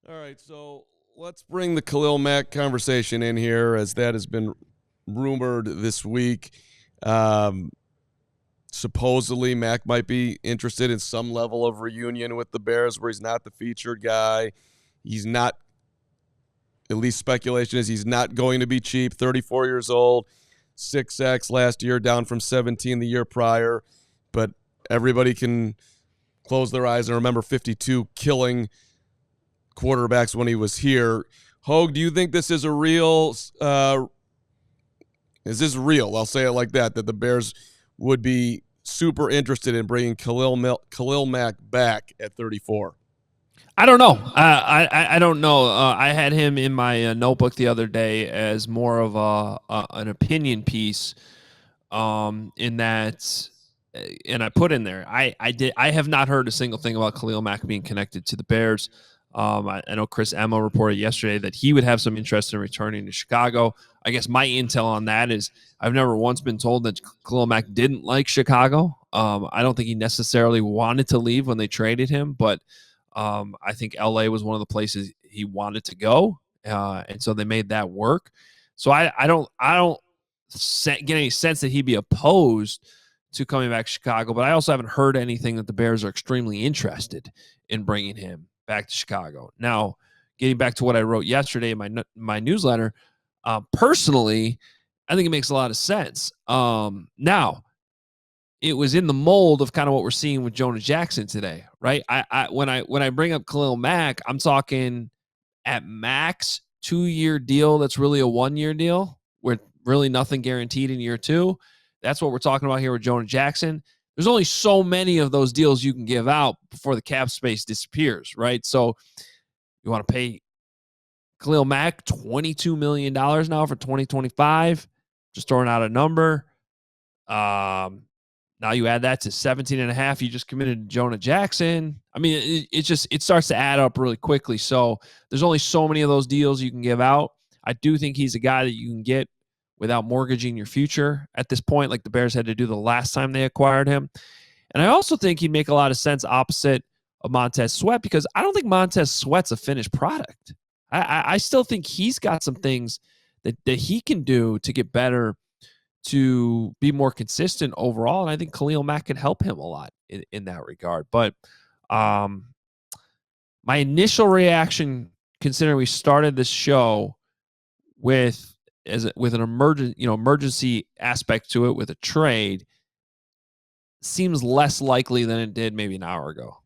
All right, so let's bring the Khalil Mack conversation in here, as that has been rumored this week. Um, Supposedly, Mack might be interested in some level of reunion with the Bears where he's not the featured guy. He's not, at least speculation is he's not going to be cheap. 34 years old, 6 sacks last year, down from 17 the year prior. But everybody can close their eyes and remember 52 killing quarterbacks when he was here. Hoge, do you think this is a real is this real? I'll say it like that the Bears would be super interested in bringing Khalil Mack back at 34. I don't know. I don't know. I had him in my notebook the other day as more of an opinion piece. In that, and I put in there. I have not heard a single thing about Khalil Mack being connected to the Bears. I know Chris Emma reported yesterday that he would have some interest in returning to Chicago. I guess my intel on that is I've never once been told that Khalil Mack didn't like Chicago. I don't think he necessarily wanted to leave when they traded him, but I think LA was one of the places he wanted to go, and so they made that work. So I don't get any sense that he'd be opposed to coming back to Chicago, but I also haven't heard anything that the Bears are extremely interested in bringing him back to Chicago. Now, getting back to what I wrote yesterday in my newsletter, personally, I think it makes a lot of sense. Now, it was in the mold of kind of what we're seeing with Jonah Jackson today, right? When I bring up Khalil Mack, I'm talking at max 2-year deal. That's really a 1-year deal with really nothing guaranteed in year 2. That's what we're talking about here with Jonah Jackson. There's only so many of those deals you can give out before the cap space disappears, right? So you want to pay Khalil Mack $22 million now for 2025, just throwing out a number. Now you add that to 17 and a half. You just committed to Jonah Jackson. I mean, it starts to add up really quickly. So there's only so many of those deals you can give out. I do think he's a guy that you can get without mortgaging your future at this point, like the Bears had to do the last time they acquired him. And I also think he'd make a lot of sense opposite of Montez Sweat, because I don't think Montez Sweat's a finished product. I still think he's got some things that he can do to get better, to be more consistent overall. And I think Khalil Mack can help him a lot in that regard. But my initial reaction, considering we started this show with an emergency aspect to it with a trade, seems less likely than it did maybe an hour ago.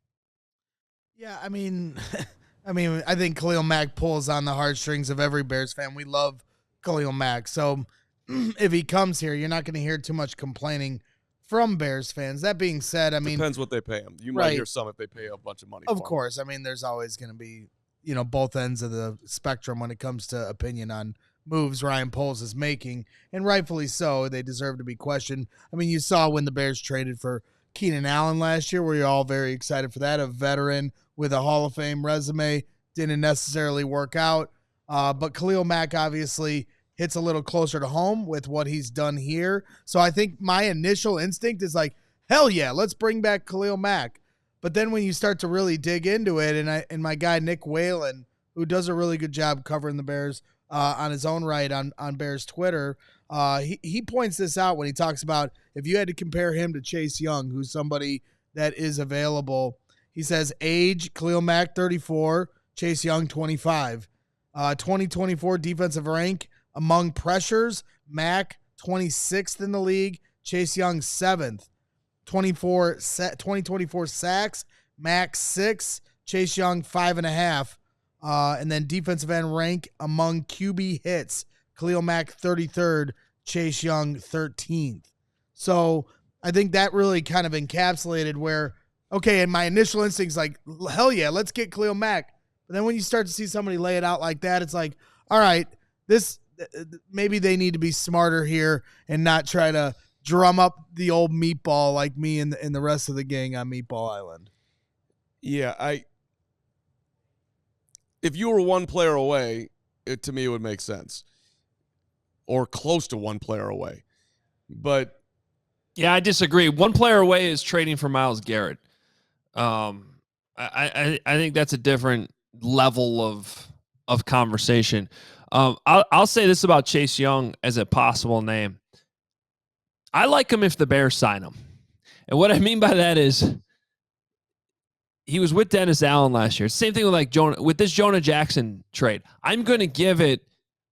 Yeah, I mean, I think Khalil Mack pulls on the heartstrings of every Bears fan. We love Khalil Mack. So if he comes here, you're not going to hear too much complaining from Bears fans. That being said, I mean, depends what they pay him. You might hear some if they pay a bunch of money. Of course. I mean, there's always going to be, both ends of the spectrum when it comes to opinion on moves Ryan Poles is making, and rightfully so. They deserve to be questioned. I mean, you saw when the Bears traded for Keenan Allen last year, were you all very excited for that? A veteran with a Hall of Fame resume, didn't necessarily work out. But Khalil Mack obviously hits a little closer to home with what he's done here. So I think my initial instinct is like, hell yeah, let's bring back Khalil Mack. But then when you start to really dig into it, and my guy Nick Whalen, who does a really good job covering the Bears on his own right on Bears Twitter, he points this out when he talks about if you had to compare him to Chase Young, who's somebody that is available. He says age, Khalil Mack 34, Chase Young 25. 2024 defensive rank among pressures, Mack 26th in the league, Chase Young 7th. 2024 sacks, Mack 6, Chase Young 5.5. And then defensive end rank among QB hits, Khalil Mack 33rd, Chase Young 13th. So I think that really kind of encapsulated where, okay, and my initial instinct's like, hell yeah, let's get Khalil Mack. But then when you start to see somebody lay it out like that, it's like, all right, this maybe they need to be smarter here and not try to drum up the old meatball like me and the rest of the gang on Meatball Island. Yeah, if you were one player away, to me it would make sense. Or close to one player away. But yeah, I disagree. One player away is trading for Myles Garrett. I think that's a different level of conversation. I'll say this about Chase Young as a possible name. I like him if the Bears sign him. And what I mean by that is he was with Dennis Allen last year. Same thing with with this Jonah Jackson trade. I'm going to give it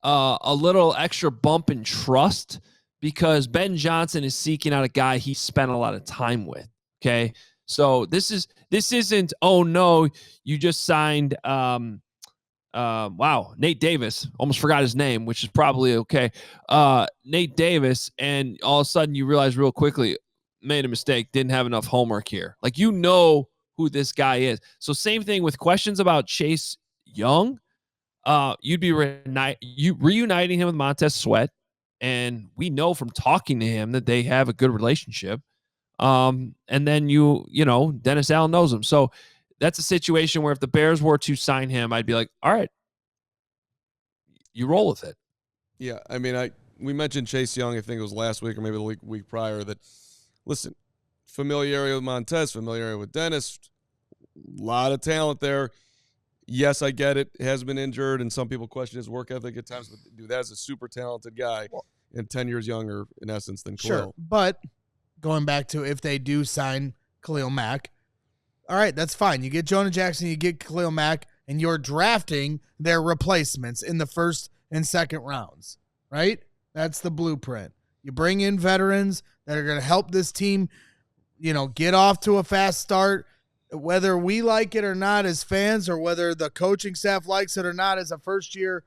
a little extra bump in trust because Ben Johnson is seeking out a guy he spent a lot of time with. Okay. So this isn't, oh no, you just signed, Nate Davis, almost forgot his name, which is probably okay. Nate Davis. And all of a sudden you realize real quickly, made a mistake, didn't have enough homework here. Like, who this guy is. So same thing with questions about Chase Young. You'd be reuniting him with Montez Sweat. And we know from talking to him that they have a good relationship. And then Dennis Allen knows him. So that's a situation where if the Bears were to sign him, I'd be like, all right, you roll with it. Yeah. I mean, we mentioned Chase Young, I think it was last week or maybe the week prior, that, listen, familiarity with Montez, familiarity with Dennis, a lot of talent there. Yes, I get it. Has been injured, and some people question his work ethic at times, but dude, that's a super talented guy and 10 years younger, in essence, than Khalil. Sure, but going back to if they do sign Khalil Mack, all right, that's fine. You get Jonah Jackson, you get Khalil Mack, and you're drafting their replacements in the first and second rounds, right? That's the blueprint. You bring in veterans that are going to help this team get off to a fast start, whether we like it or not as fans or whether the coaching staff likes it or not as a first-year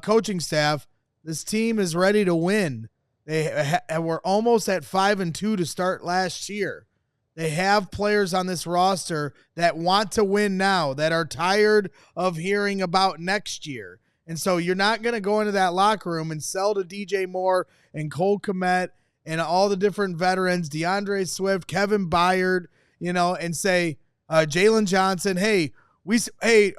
coaching staff. This team is ready to win. They were almost at 5-2 to start last year. They have players on this roster that want to win now, that are tired of hearing about next year. And so you're not going to go into that locker room and sell to DJ Moore and Cole Kmet and all the different veterans, DeAndre Swift, Kevin Byard, and say, Jalen Johnson, hey,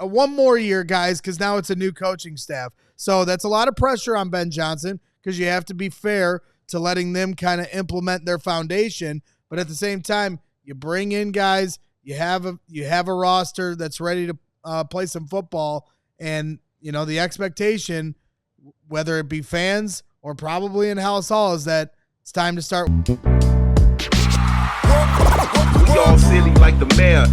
one more year, guys, because now it's a new coaching staff. So that's a lot of pressure on Ben Johnson because you have to be fair to letting them kind of implement their foundation. But at the same time, you bring in guys, you have a roster that's ready to play some football, and the expectation, whether it be fans or probably in House Hall, is that it's time to start. We all silly like the mayor.